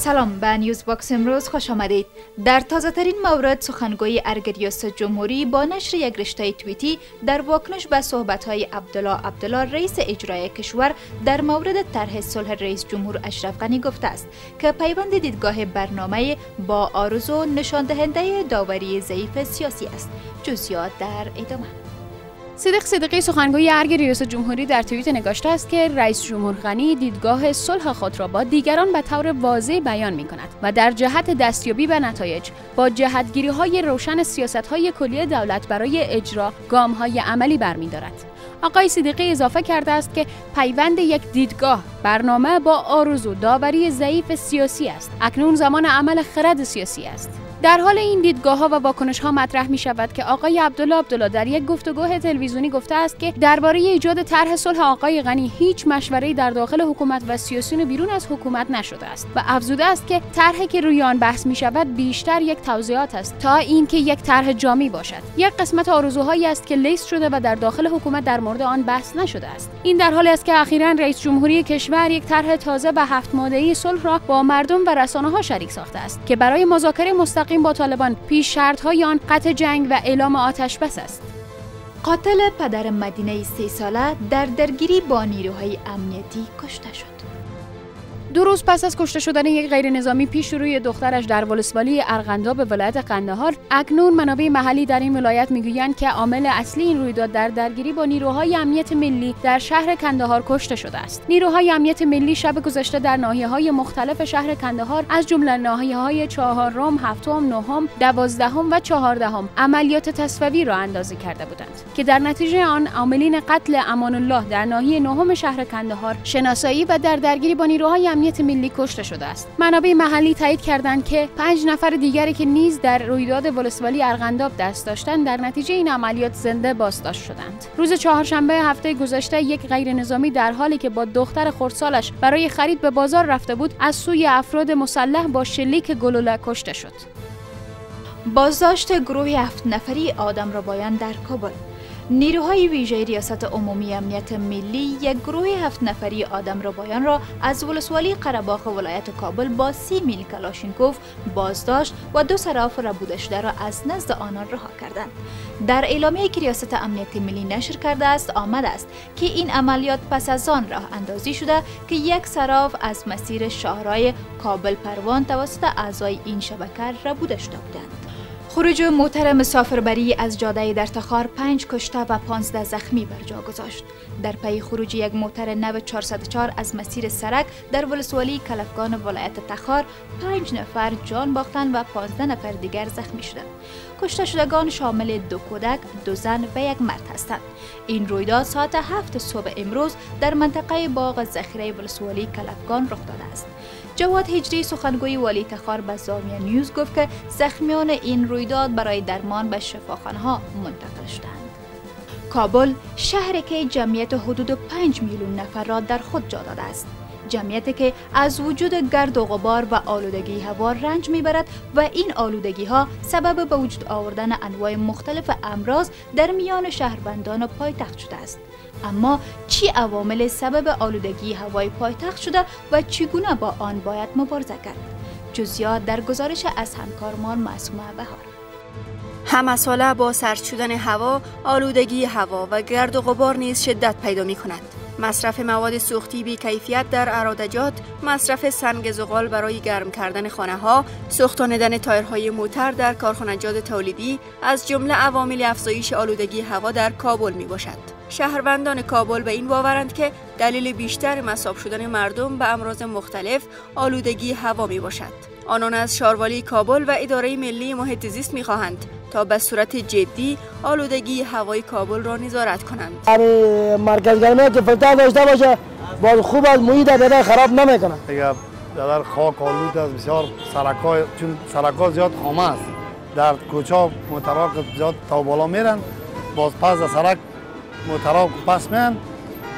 سلام، به نیوز باکس امروز خوش آمدید. در تازه ترین مورد سخنگوی ارگ ریاست جمهوری با نشر یک رشته توییتی در واکنش به صحبت‌های عبدالله رئیس اجرایی کشور در مورد طرح صلح رئیس جمهور اشرف غنی گفته است که پیوند دیدگاه برنامه با آرزو نشان دهنده داوری ضعیف سیاسی است. جزئیات در ادامه. صدیقی سخنگوی ارگ ریاست جمهوری در توییت نگاشته است که رئیس جمهور غنی دیدگاه صلح خود را با دیگران به طور واضح بیان می کند و در جهت دستیابی به نتایج با جهتگیری‌های روشن سیاست‌های کلی دولت برای اجرا گام‌های عملی برمی‌دارد. آقای صدیقی اضافه کرده است که پیوند یک دیدگاه برنامه با آرزو داوری ضعیف سیاسی است. اکنون زمان عمل خرد سیاسی است. در حال این دیدگاه‌ها و واکنش‌ها مطرح می‌شود که آقای عبدالله در یک گفتگو تلویزیونی گفته است که درباره ایجاد طرح صلح آقای غنی هیچ مشوره‌ای در داخل حکومت و سیاسیون بیرون از حکومت نشده است و افزوده است که طرحی که روی آن بحث می‌شود بیشتر یک توضیحات است تا اینکه یک طرح جامع باشد. یک قسمت آرزوهایی است که لیست شده و در داخل حکومت در مورد آن بحث نشده است. این در حالی است که اخیراً رئیس جمهوری کشور یک طرح تازه و 7 ماده‌ای صلح را با مردم و رسانه‌ها شریک ساخته است که برای مذاکره مستقیم با طالبان پیش شرط‌های آن قطع جنگ و اعلام آتش بس است. قاتل پدر مدینه 3 ساله در درگیری با نیروهای امنیتی کشته شد. 2 روز پس از کشته شدن یک غیر نظامی پیشروی دخترش در ولسوالی ارغنداب ولایت قندهار، اکنون منابع محلی در این ولایت میگویند که عامل اصلی این رویداد در درگیری با نیروهای امنیت ملی در شهر قندهار کشته شده است. نیروهای امنیت ملی شب گذشته در ناحیه‌های مختلف شهر قندهار از جمله ناحیه‌های 4م، 7م، 9م، 12م و 14م عملیات تصفیه‌ای را اندازی کرده بودند که در نتیجه آن عاملین قتل امان الله در ناحیه 9م شهر قندهار شناسایی و در درگیری با نیروهای امنیت ملی کشته شده است. منابع محلی تایید کردند که 5 نفر دیگری که نیز در رویداد ولسوالی ارغنداب دست داشتند در نتیجه این عملیات زنده بازداشت شدند. روز چهارشنبه هفته گذشته یک غیر نظامی در حالی که با دختر خردسالش برای خرید به بازار رفته بود از سوی افراد مسلح با شلیک گلوله کشته شد. بازداشت گروه 7 نفری آدمربایان در کابل. نیروهای ویژه ریاست عمومی امنیت ملی یک گروه 7 نفری آدمربایان را از ولسوالی قره‌باغ ولایت کابل با 30 میل کلاشینکوف بازداشت و 2 صراف ربوده شده را از نزد آنان رها کردند. در اعلامیه‌ای که ریاست امنیت ملی نشر کرده است آمده است که این عملیات پس از آن راه اندازی شده که یک صراف از مسیر شاهراه کابل پروان توسط اعضای این شبکه ربوده شده بودند. خروج موتر مسافربری از جاده در تخار 5 کشته و 15 زخمی بر جا گذاشت. در پی خروج یک موتر نو 404 از مسیر سرک در ولسوالی کلفگان ولایت تخار 5 نفر جان باختند و 15 نفر دیگر زخمی شدند. کشته شدگان شامل 2 کودک، 2 زن و 1 مرد هستند. این رویداد ساعت 7 صبح امروز در منطقه باغ ذخیره ولسوالی کلفگان رخ داده است. جواد هجری سخنگوی والی تخار به زاویه نیوز گفت که زخمیان این رویداد برای درمان به شفاخانه‌ها منتقل شدند. کابل شهری که جمعیت حدود 5 میلیون نفر را در خود جا داده است. جمعیتی که از وجود گرد و غبار و آلودگی هوا رنج میبرد و این آلودگی ها سبب به وجود آوردن انواع مختلف امراض در میان شهروندان پایتخت شده است. اما چی عوامل سبب آلودگی هوای پایتخت شده و چگونه با آن باید مبارزه کرد؟ جزئیات در گزارش از همکارمان معصومه بهار. همساله با سرد شدن هوا، آلودگی هوا و گرد و غبار نیز شدت پیدا می کند. مصرف مواد سوختی بی کیفیت در ارادجات، مصرف سنگ زغال برای گرم کردن خانه ها، سوختاندن تایرهای موتر در کارخانجات تولیدی از جمله عوامل افزایش آلودگی هوا در کابل می باشد. شهروندان کابل به این باورند که دلیل بیشتر مصاب شدن مردم به امراض مختلف آلودگی هوا می باشد. آنان از شاروالی کابل و اداره ملی محیط زیست می خواهند تا به صورت جدی آلودگی هوای کابل را نظارت کنند. مرکز گرمی که فیلتر داشته باشه باز خوب از محیط بدن خراب نمیکنه. دیگه در خاک آلود است بسیار سرک‌ها، چون سرک‌ها زیاد خامه است. در کوچه موترها زیاد تا بالا میرن، باز پس از سرک موترها پس میان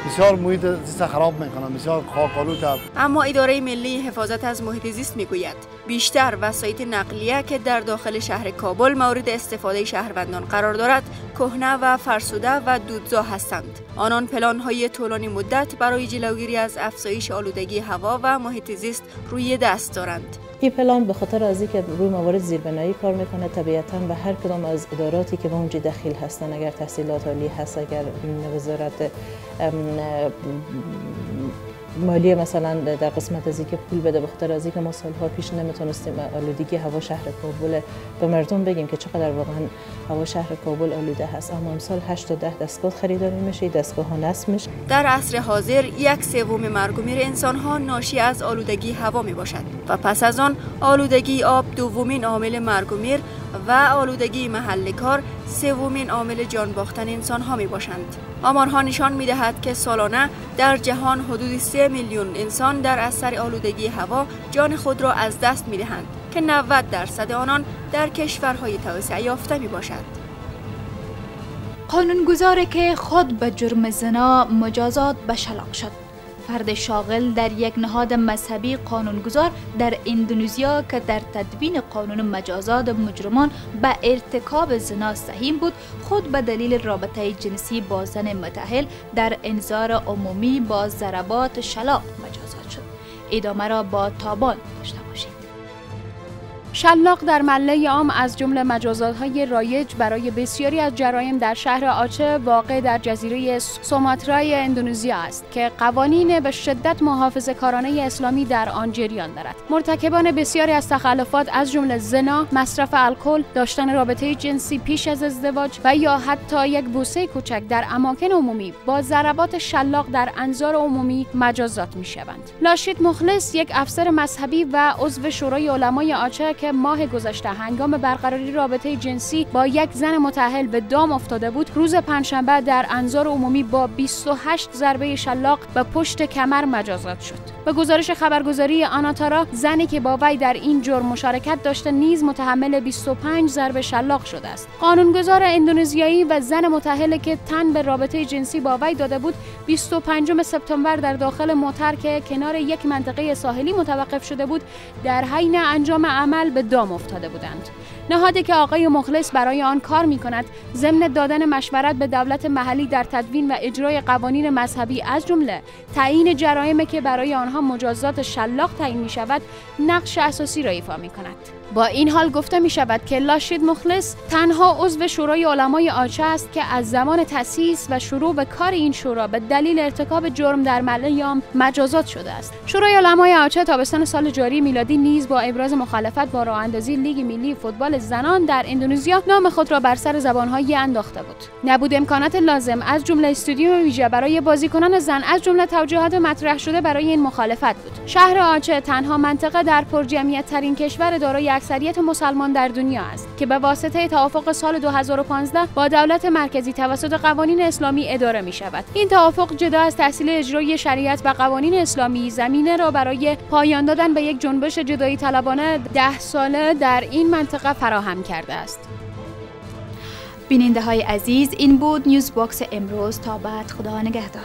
بسیار محیط زیست خراب میکنند، بسیار خاک آلود است. اما اداره ملی حفاظت از محیط زیست میگوید بیشتر وسایط نقلیه که در داخل شهر کابل مورد استفاده شهروندان قرار دارد کهنه و فرسوده و دودزا هستند. آنان پلان‌های طولانی مدت برای جلوگیری از افزایش آلودگی هوا و محیط زیست روی دست دارند. این پلان به خاطر از اینکه روی موارد زیربنایی کار میکنه، طبیعتاً به هر کدام از اداراتی که به اونجا دخیل هستن، اگر تحصیلات عالی هست، اگر وزارت مالیه مثلا در قسمت از اینکه پول بده، به خاطر از اینکه ما سالها پیش نمیتونستیم آلودگی هوا شهر کابل به مردم بگیم که چقدر واقعا هوا شهر کابل آلوده هست. اما امسال 8 تا 10 دستگاه خریداری میشه، دستگاه ها نصب میشه. در عصر حاضر 1/3 مرگ و میر انسان ها ناشی از آلودگی هوا می باشد و پس از آن آلودگی آب دومین عامل مرگ و میر و آلودگی محل کار سومین عامل جان باختن انسان ها می باشند. آمارها نشان می دهد که سالانه در جهان حدود 3 میلیون انسان در اثر آلودگی هوا جان خود را از دست می دهند که 90% آنان در کشورهای توسعه یافته می باشد. قانونگذاری که خود به جرم زنا مجازات به شلاق شد. فرد شاغل در یک نهاد مذهبی قانونگذار در اندونزیا که در تدوین قانون مجازات مجرمان به ارتکاب زنا سهیم بود، خود به دلیل رابطه جنسی با زن متأهل در انظار عمومی با ضربات شلاق مجازات شد. ادامه را با تابان داشته باشید. شلاق در مله عام از جمله مجازات‌های رایج برای بسیاری از جرایم در شهر آچه واقع در جزیره سوماترای اندونزیا است که قوانین به شدت محافظه‌کارانه اسلامی در آن جریان دارد. مرتکبان بسیاری از تخلفات از جمله زنا، مصرف الکل، داشتن رابطه جنسی پیش از ازدواج و یا حتی یک بوسه کوچک در اماکن عمومی با ضربات شلاق در انظار عمومی مجازات می‌شوند. لاشید مخلص، یک افسر مذهبی و عضو شورای علمای آچه که ماه گذشته هنگام برقراری رابطه جنسی با یک زن متأهل به دام افتاده بود، روز پنجشنبه در انظار عمومی با 28 ضربه شلاق به پشت کمر مجازات شد. به گزارش خبرگزاری آناتارا، زنی که با وی در این جرم مشارکت داشته نیز متحمل 25 ضربه شلاق شده است. قانونگذار اندونزیایی و زن متأهل که تن به رابطه جنسی با وی داده بود، 25 سپتامبر در داخل موتر که کنار یک منطقه ساحلی متوقف شده بود، در حین انجام عمل به دام افتاده بودند. نهادی که آقای مخلص برای آن کار می‌کند، ضمن دادن مشورت به دولت محلی در تدوین و اجرای قوانین مذهبی از جمله تعیین جرایمی که برای آنها مجازات شلاق تعیین می‌شود، نقش اساسی را ایفا می‌کند. با این حال گفته می شود که لاشید مخلص تنها عضو شورای علمای آچه است که از زمان تأسیس و شروع به کار این شورا به دلیل ارتکاب جرم در مله عام مجازات شده است. شورای علمای آچه تابستان سال جاری میلادی نیز با ابراز مخالفت با راه اندازی لیگ ملی فوتبال زنان در اندونزیا نام خود را بر سر زبان‌های انداخته بود. نبود امکانات لازم از جمله استودیوم ویژه برای بازیکنان زن از جمله توجیهات مطرح شده برای این مخالفت بود. شهر آچه تنها منطقه در پرجمعیت ترین کشور دارای اکثریت مسلمان در دنیا است که به واسطه توافق سال 2015 با دولت مرکزی توسط قوانین اسلامی اداره می شود. این توافق جدا از تحصیل اجرایی شریعت و قوانین اسلامی، زمینه را برای پایان دادن به یک جنبش جدایی طلبانه 10 ساله در این منطقه فراهم کرده است. بیننده های عزیز، این بود نیوز باکس امروز. تا بعد، خدا نگهدار.